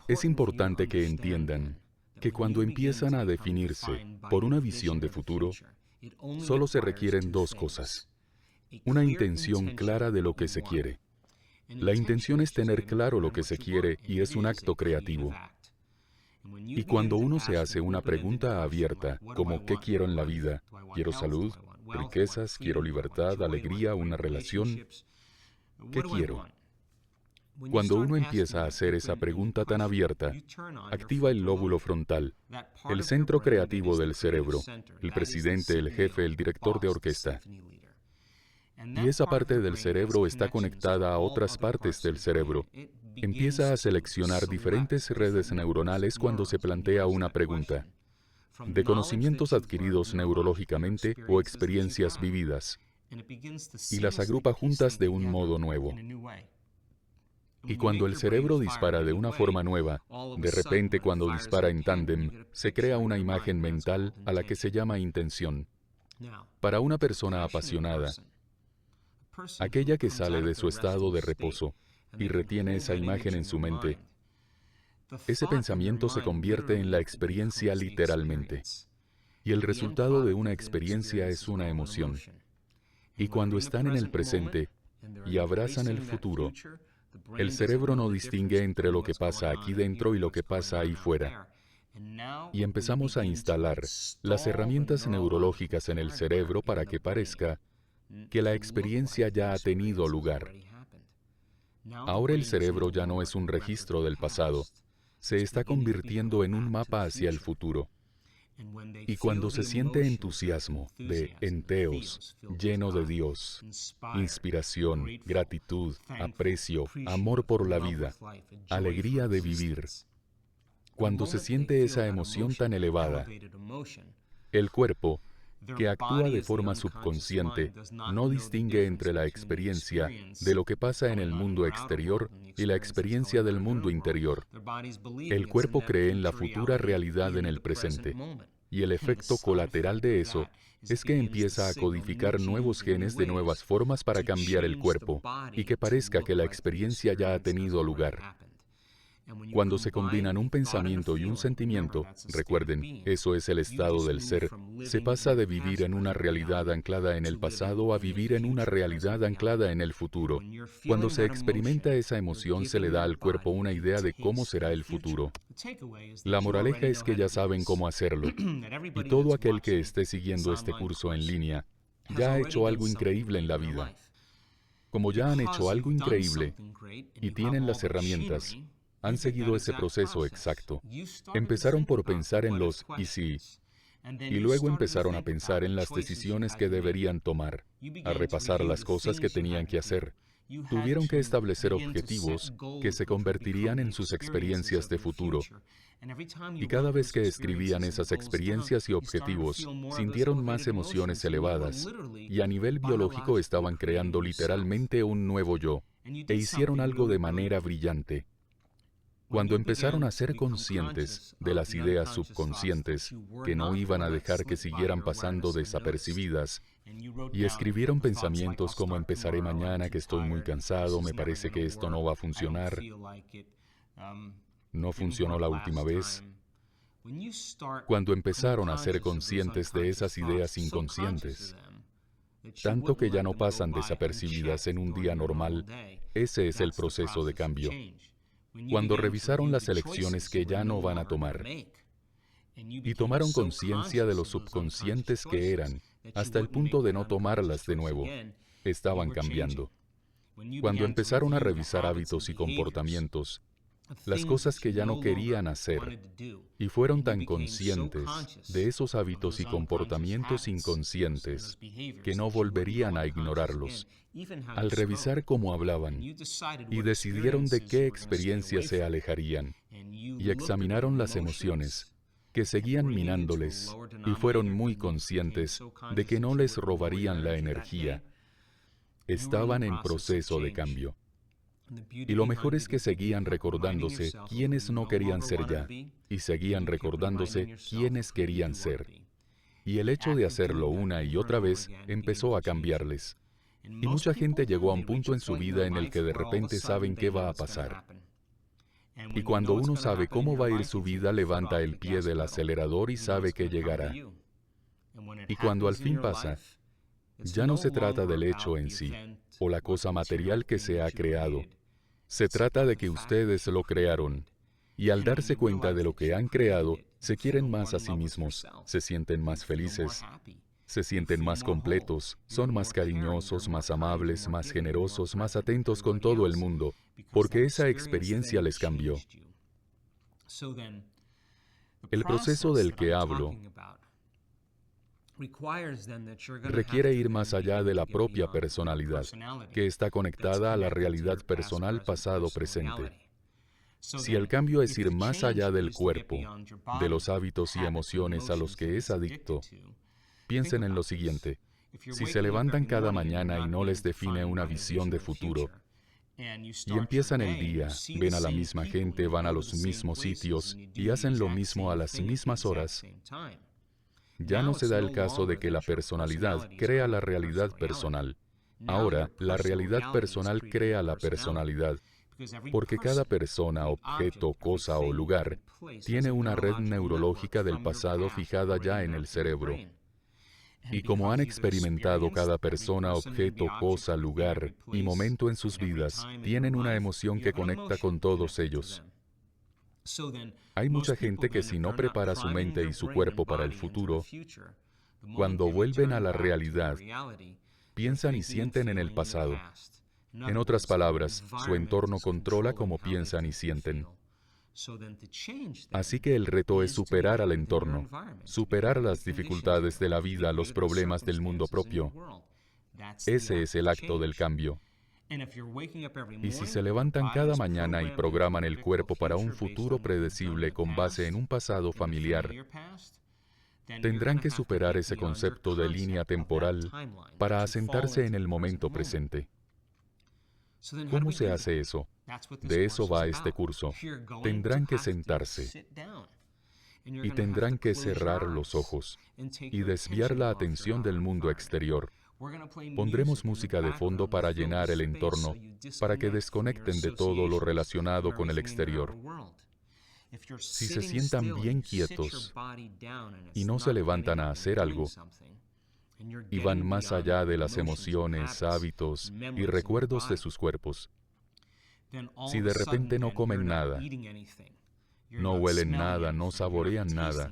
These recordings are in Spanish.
Es importante que entiendan que cuando empiezan a definirse por una visión de futuro, solo se requieren dos cosas. Una intención clara de lo que se quiere. La intención es tener claro lo que se quiere y es un acto creativo. Y cuando uno se hace una pregunta abierta, como ¿qué quiero en la vida? ¿Quiero salud? ¿Riquezas? ¿Quiero libertad? ¿Alegría? ¿Una relación? ¿Qué quiero? Cuando uno empieza a hacer esa pregunta tan abierta, activa el lóbulo frontal, el centro creativo del cerebro, el presidente, el jefe, el director de orquesta. Y esa parte del cerebro está conectada a otras partes del cerebro. Empieza a seleccionar diferentes redes neuronales cuando se plantea una pregunta, de conocimientos adquiridos neurológicamente o experiencias vividas, y las agrupa juntas de un modo nuevo. Y cuando el cerebro dispara de una forma nueva, de repente cuando dispara en tándem, se crea una imagen mental a la que se llama intención. Para una persona apasionada, aquella que sale de su estado de reposo y retiene esa imagen en su mente, ese pensamiento se convierte en la experiencia literalmente. Y el resultado de una experiencia es una emoción. Y cuando están en el presente y abrazan el futuro, el cerebro no distingue entre lo que pasa aquí dentro y lo que pasa ahí fuera. Y empezamos a instalar las herramientas neurológicas en el cerebro para que parezca que la experiencia ya ha tenido lugar. Ahora el cerebro ya no es un registro del pasado, se está convirtiendo en un mapa hacia el futuro. Y cuando se siente entusiasmo de enteos, lleno de Dios, inspiración, gratitud, aprecio, amor por la vida, alegría de vivir, cuando se siente esa emoción tan elevada, el cuerpo, que actúa de forma subconsciente, no distingue entre la experiencia de lo que pasa en el mundo exterior y la experiencia del mundo interior. El cuerpo cree en la futura realidad en el presente. Y el efecto colateral de eso es que empieza a codificar nuevos genes de nuevas formas para cambiar el cuerpo y que parezca que la experiencia ya ha tenido lugar. Cuando se combinan un pensamiento y un sentimiento, recuerden, eso es el estado del ser, se pasa de vivir en una realidad anclada en el pasado a vivir en una realidad anclada en el futuro. Cuando se experimenta esa emoción, se le da al cuerpo una idea de cómo será el futuro. La moraleja es que ya saben cómo hacerlo, y todo aquel que esté siguiendo este curso en línea ya ha hecho algo increíble en la vida. Como ya han hecho algo increíble y tienen las herramientas, han seguido ese proceso exacto. Empezaron por pensar en los «y si», y luego empezaron a pensar en las decisiones que deberían tomar, a repasar las cosas que tenían que hacer. Tuvieron que establecer objetivos que se convertirían en sus experiencias de futuro. Y cada vez que escribían esas experiencias y objetivos, sintieron más emociones elevadas, y a nivel biológico estaban creando literalmente un nuevo yo, e hicieron algo de manera brillante. Cuando empezaron a ser conscientes de las ideas subconscientes, que no iban a dejar que siguieran pasando desapercibidas, y escribieron pensamientos como empezaré mañana, que estoy muy cansado, me parece que esto no va a funcionar, no funcionó la última vez. Cuando empezaron a ser conscientes de esas ideas inconscientes, tanto que ya no pasan desapercibidas en un día normal, ese es el proceso de cambio. Cuando revisaron las elecciones que ya no van a tomar, y tomaron conciencia de los subconscientes que eran, hasta el punto de no tomarlas de nuevo, estaban cambiando. Cuando empezaron a revisar hábitos y comportamientos, las cosas que ya no querían hacer, y fueron tan conscientes de esos hábitos y comportamientos inconscientes que no volverían a ignorarlos. Al revisar cómo hablaban, y decidieron de qué experiencias se alejarían, y examinaron las emociones que seguían minándoles, y fueron muy conscientes de que no les robarían la energía, estaban en proceso de cambio. Y lo mejor es que seguían recordándose quiénes no querían ser ya, y seguían recordándose quiénes querían ser. Y el hecho de hacerlo una y otra vez empezó a cambiarles. Y mucha gente llegó a un punto en su vida en el que de repente saben qué va a pasar. Y cuando uno sabe cómo va a ir su vida, levanta el pie del acelerador y sabe que llegará. Y cuando al fin pasa, ya no se trata del hecho en sí, o la cosa material que se ha creado. Se trata de que ustedes lo crearon. Y al darse cuenta de lo que han creado, se quieren más a sí mismos, se sienten más felices, se sienten más completos, son más cariñosos, más amables, más generosos, más atentos con todo el mundo, porque esa experiencia les cambió. El proceso del que hablo requiere ir más allá de la propia personalidad, que está conectada a la realidad personal pasado-presente. Si el cambio es ir más allá del cuerpo, de los hábitos y emociones a los que es adicto, piensen en lo siguiente. Si se levantan cada mañana y no les define una visión de futuro, y empiezan el día, ven a la misma gente, van a los mismos sitios y hacen lo mismo a las mismas horas, ya no se da el caso de que la personalidad crea la realidad personal. Ahora, la realidad personal crea la personalidad, porque cada persona, objeto, cosa o lugar tiene una red neurológica del pasado fijada ya en el cerebro. Y como han experimentado cada persona, objeto, cosa, lugar y momento en sus vidas, tienen una emoción que conecta con todos ellos. Hay mucha gente que si no prepara su mente y su cuerpo para el futuro, cuando vuelven a la realidad, piensan y sienten en el pasado. En otras palabras, su entorno controla cómo piensan y sienten. Así que el reto es superar al entorno, superar las dificultades de la vida, los problemas del mundo propio. Ese es el acto del cambio. Y si se levantan cada mañana y programan el cuerpo para un futuro predecible con base en un pasado familiar, tendrán que superar ese concepto de línea temporal para asentarse en el momento presente. ¿Cómo se hace eso? De eso va este curso. Tendrán que sentarse y tendrán que cerrar los ojos y desviar la atención del mundo exterior. Pondremos música de fondo para llenar el entorno, para que desconecten de todo lo relacionado con el exterior. Si se sientan bien quietos y no se levantan a hacer algo, y van más allá de las emociones, hábitos y recuerdos de sus cuerpos, si de repente no comen nada, no huelen nada, no saborean nada,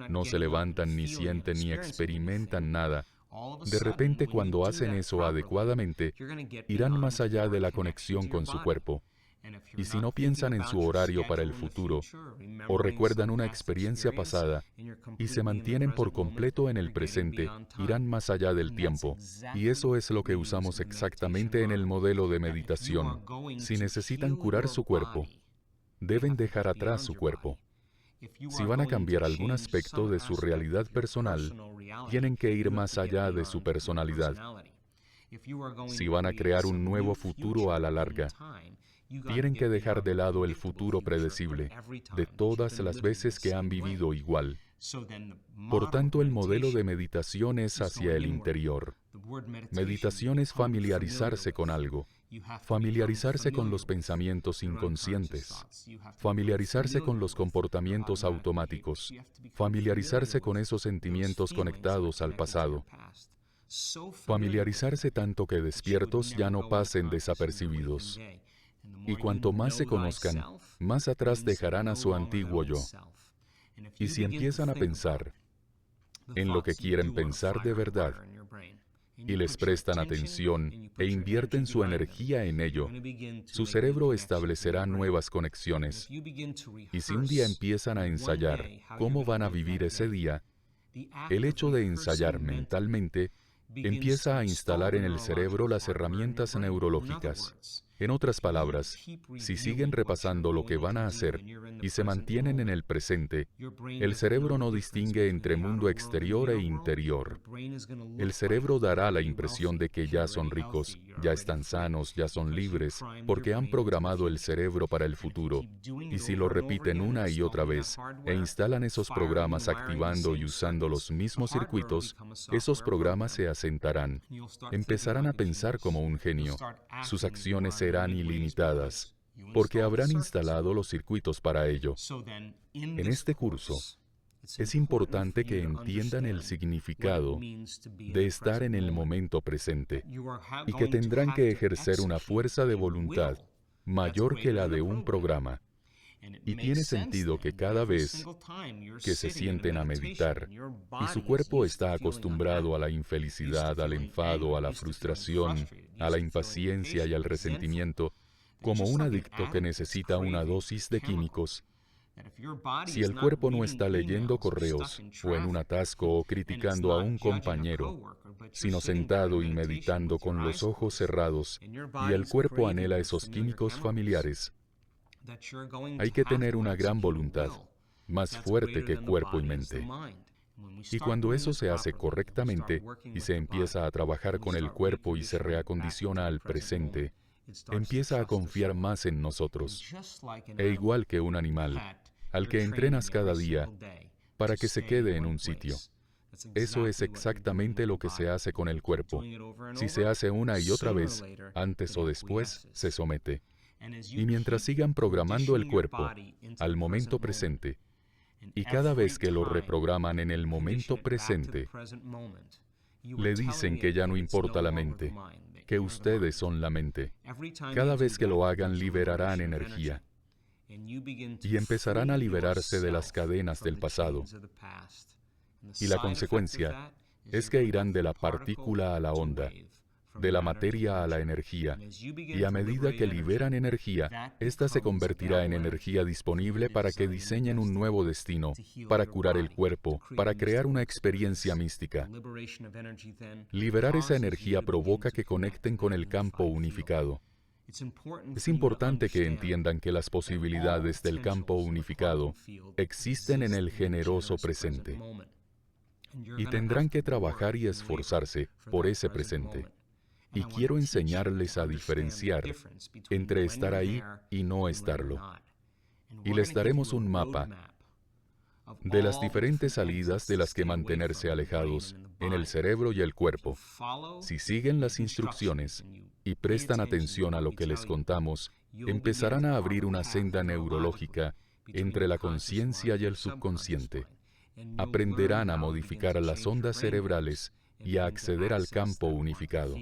no se levantan, ni sienten, ni experimentan nada, de repente cuando hacen eso adecuadamente, irán más allá de la conexión con su cuerpo. Y si no piensan en su horario para el futuro, o recuerdan una experiencia pasada, y se mantienen por completo en el presente, irán más allá del tiempo. Y eso es lo que usamos exactamente en el modelo de meditación. Si necesitan curar su cuerpo, deben dejar atrás su cuerpo. Si van a cambiar algún aspecto de su realidad personal, tienen que ir más allá de su personalidad. Si van a crear un nuevo futuro a la larga, tienen que dejar de lado el futuro predecible, de todas las veces que han vivido igual. Por tanto, el modelo de meditación es hacia el interior. Meditación es familiarizarse con algo, familiarizarse con los pensamientos inconscientes, familiarizarse con los comportamientos automáticos, familiarizarse con esos sentimientos conectados al pasado, familiarizarse tanto que despiertos ya no pasen desapercibidos. Y cuanto más se conozcan, más atrás dejarán a su antiguo yo. Y si empiezan a pensar en lo que quieren pensar de verdad, y les prestan atención e invierten su energía en ello, su cerebro establecerá nuevas conexiones. Y si un día empiezan a ensayar cómo van a vivir ese día, el hecho de ensayar mentalmente empieza a instalar en el cerebro las herramientas neurológicas. En otras palabras, si siguen repasando lo que van a hacer y se mantienen en el presente, el cerebro no distingue entre mundo exterior e interior. El cerebro dará la impresión de que ya son ricos, ya están sanos, ya son libres, porque han programado el cerebro para el futuro. Y si lo repiten una y otra vez e instalan esos programas activando y usando los mismos circuitos, esos programas se asentarán. Empezarán a pensar como un genio. Sus acciones serán ilimitadas. porque habrán instalado los circuitos para ello. En este curso, es importante que entiendan el significado de estar en el momento presente y que tendrán que ejercer una fuerza de voluntad mayor que la de un programa. Y tiene sentido que cada vez que se sienten a meditar y su cuerpo está acostumbrado a la infelicidad, al enfado, a la frustración, a la impaciencia y al resentimiento, como un adicto que necesita una dosis de químicos, si el cuerpo no está leyendo correos o en un atasco o criticando a un compañero, sino sentado y meditando con los ojos cerrados, y el cuerpo anhela esos químicos familiares, hay que tener una gran voluntad, más fuerte que cuerpo y mente. Y cuando eso se hace correctamente y se empieza a trabajar con el cuerpo y se reacondiciona al presente, empieza a confiar más en nosotros. E igual que un animal, al que entrenas cada día para que se quede en un sitio. Eso es exactamente lo que se hace con el cuerpo. Si se hace una y otra vez, antes o después, se somete. Y mientras sigan programando el cuerpo al momento presente, y cada vez que lo reprograman en el momento presente, le dicen que ya no importa la mente, que ustedes son la mente. Cada vez que lo hagan, liberarán energía y empezarán a liberarse de las cadenas del pasado. Y la consecuencia es que irán de la partícula a la onda, de la materia a la energía, y a medida que liberan energía, ésta se convertirá en energía disponible para que diseñen un nuevo destino, para curar el cuerpo, para crear una experiencia mística. Liberar esa energía provoca que conecten con el campo unificado. Es importante que entiendan que las posibilidades del campo unificado existen en el generoso presente. Y tendrán que trabajar y esforzarse por ese presente. Y quiero enseñarles a diferenciar entre estar ahí y no estarlo. Y les daremos un mapa de las diferentes salidas de las que mantenerse alejados en el cerebro y el cuerpo. Si siguen las instrucciones y prestan atención a lo que les contamos, empezarán a abrir una senda neurológica entre la conciencia y el subconsciente. Aprenderán a modificar las ondas cerebrales y a acceder al campo unificado.